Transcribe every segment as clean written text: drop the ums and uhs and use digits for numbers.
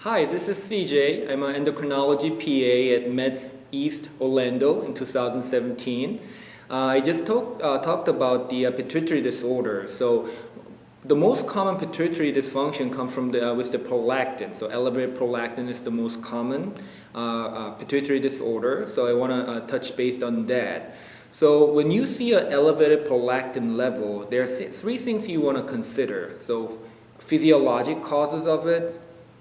Hi, this is CJ. I'm an endocrinology PA at Meds East Orlando in 2017. I just talked about the pituitary disorder. So the most common pituitary dysfunction comes from with the prolactin. So elevated prolactin is the most common pituitary disorder. So I want to touch base on that. So when you see an elevated prolactin level, there are three things you want to consider. So physiologic causes of it,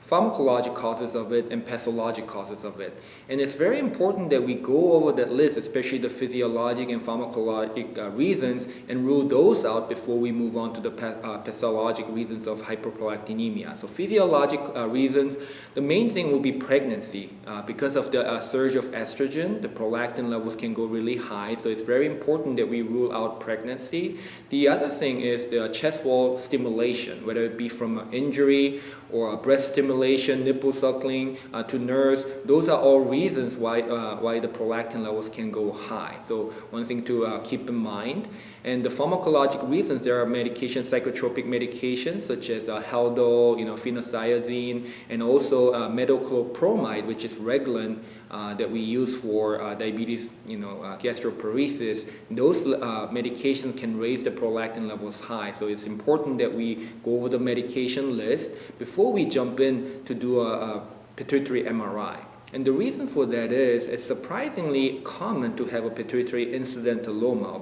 pharmacologic causes of it, and pathologic causes of it. And it's very important that we go over that list, especially the physiologic and pharmacologic reasons, and rule those out before we move on to the pathologic reasons of hyperprolactinemia. So physiologic reasons, the main thing will be pregnancy. Because of the surge of estrogen, the prolactin levels can go really high, so it's very important that we rule out pregnancy. The other thing is the chest wall stimulation, whether it be from an injury or a breast stimulation, nipple suckling, to nurse. Those are all reasons why the prolactin levels can go high. So one thing to keep in mind. And the pharmacologic reasons, there are medications, psychotropic medications such as Haldol, phenothiazine, and also metoclopramide, which is Reglan, that we use for diabetes, gastroparesis. Those medications can raise the prolactin levels high. So it's important that we go over the medication list before we jump in to do a pituitary MRI. And the reason for that is it's surprisingly common to have a pituitary incidentaloma.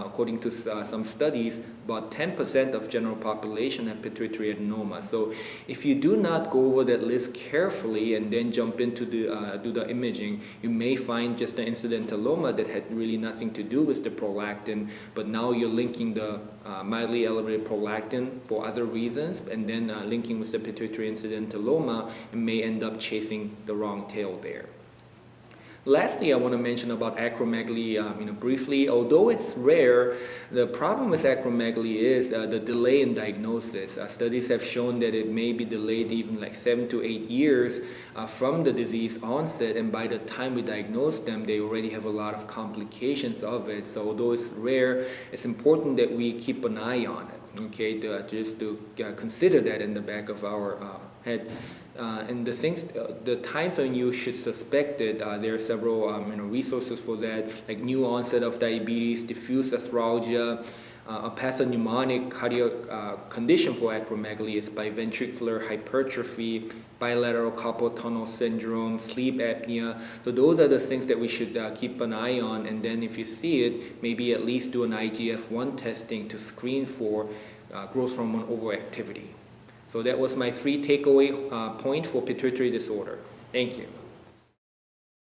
According to some studies, about 10% of general population have pituitary adenoma. So if you do not go over that list carefully and then jump into do the imaging, you may find just an incidentaloma that had really nothing to do with the prolactin, but now you're linking the mildly elevated prolactin for other reasons, and then linking with the pituitary incidentaloma, and may end up chasing the wrong tail there. Lastly, I want to mention about acromegaly briefly. Although it's rare, the problem with acromegaly is the delay in diagnosis. Studies have shown that it may be delayed even like 7 to 8 years from the disease onset, and by the time we diagnose them, they already have a lot of complications of it. So although it's rare, it's important that we keep an eye on it, okay, just to consider that in the back of our head. And the times when you should suspect it, there are several resources for that, like new onset of diabetes, diffuse arthralgia, a pathognomonic cardiac condition for acromegaly is biventricular hypertrophy, bilateral carpal tunnel syndrome, sleep apnea. So those are the things that we should keep an eye on, and then if you see it, maybe at least do an IGF-1 testing to screen for growth hormone overactivity. So that was my 3 takeaway point for pituitary disorder. Thank you.